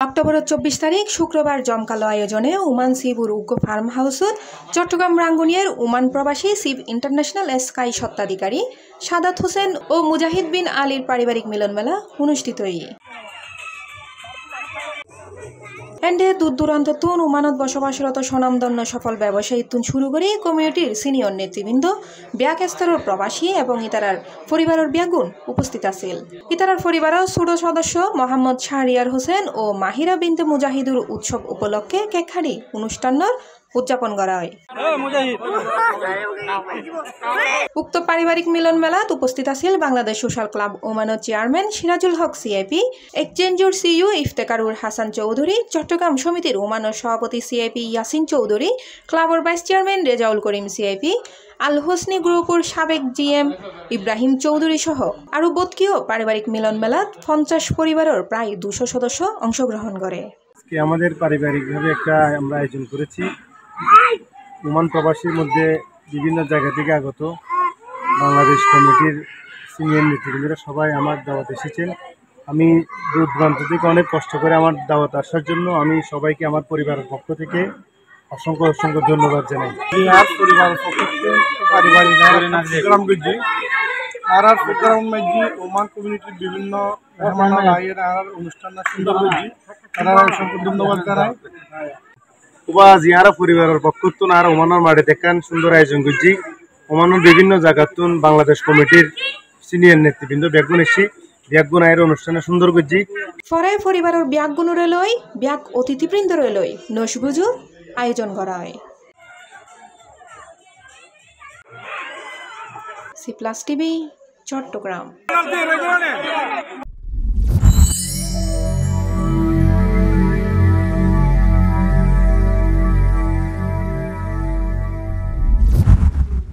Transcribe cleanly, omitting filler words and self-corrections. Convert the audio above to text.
অক্টোবরের ২৪ তারিখ শুক্রবার জমকালো আয়োজনে ওমান সিবুর উগ্র ফার্ম হাউসত চট্টগ্রাম রাঙ্গুনিয়ার ওমান প্রবাসী সিভ ইন্টারন্যাশনাল স্কাই স্বত্বাধিকারী সাদাত হোসেন ও মুজাহিদ বিন আলীর পারিবারিক মিলনমেলা অনুষ্ঠিত এন্ডে দূর দূরান্ত তুন ওমানত বসবাসরত স্বনামধন্য সফল ব্যবসায়ী তুন শুরু করে কমিউনিটির সিনিয়র নেতৃবৃন্দ ব্যাক স্তরের প্রবাসী এবং ইতারার পরিবারের ব্যাগুন উপস্থিত আছিল। ইতারার পরিবারের ছোট সদস্য মোহাম্মদ শাহরিয়ার হোসেন ও মাহিরা বিনতে মুজাহিদুর উৎসব উপলক্ষে কেকখানি অনুষ্ঠানের উদযাপন করা হয়। উক্ত পারিবারিক মিলন মেলাত উপস্থিত আছিল বাংলাদেশ সোশ্যাল ক্লাব ওমানের চেয়ারম্যান সিরাজুল হক সিআইপি, এক্সচেঞ্জর সিইও ইফতেকারুর হাসান চৌধুরী, চট্টগ্রাম সমিতির ওমানের সভাপতি সিআইপি ইয়াসিন চৌধুরী, ক্লাবের vice chairman Rezaul Karim CIP, আল হোসনি গ্রুপের সাবেক জিএম ইব্রাহিম চৌধুরী সহ আরও বদকিও পারিবারিক মিলন মেলাত 50 পরিবারের প্রায় 200 সদস্য অংশগ্রহণ করে। আমাদের পারিবারিকভাবে একটা আমরা আয়োজন করেছি। ওমান প্রবাসীর মধ্যে বিভিন্ন জায়গা থেকে আগত বাংলাদেশ কমিটির সিনিয়র নেতৃবৃন্দরা সবাই আমার দাওয়াত এসেছেন। আমি দূর দূরান্ত থেকে অনেক কষ্ট করে আমার দাওয়াত আসার জন্য আমি সবাইকে আমার পরিবারের পক্ষ থেকে অসংখ্য ধন্যবাদ জানাই। পরিবারের পক্ষ থেকে পারিবারিক ওমান কমিউনিটির বিভিন্ন অনুষ্ঠান সুন্দর করছি, তারা অসংখ্য ধন্যবাদ জানাই। জিয়ারা পরিবারের পক্ষ তুন আর ওমানের মাঠে দেখান সুন্দর আয়োজন করছি। ওমানের বিভিন্ন জায়গাতুন বাংলাদেশ কমিটির সিনিয়র নেতৃবৃন্দ ব্যাগুন এসি ব্যাগুন আয়ের অনুষ্ঠানে সুন্দর করছি। পরে পরিবারের ব্যাগুনরে লই ব্যাগ অতিথিবৃন্দরে লই নৈশভোজের আয়োজন করা হয়। C plus TV, Chittagong.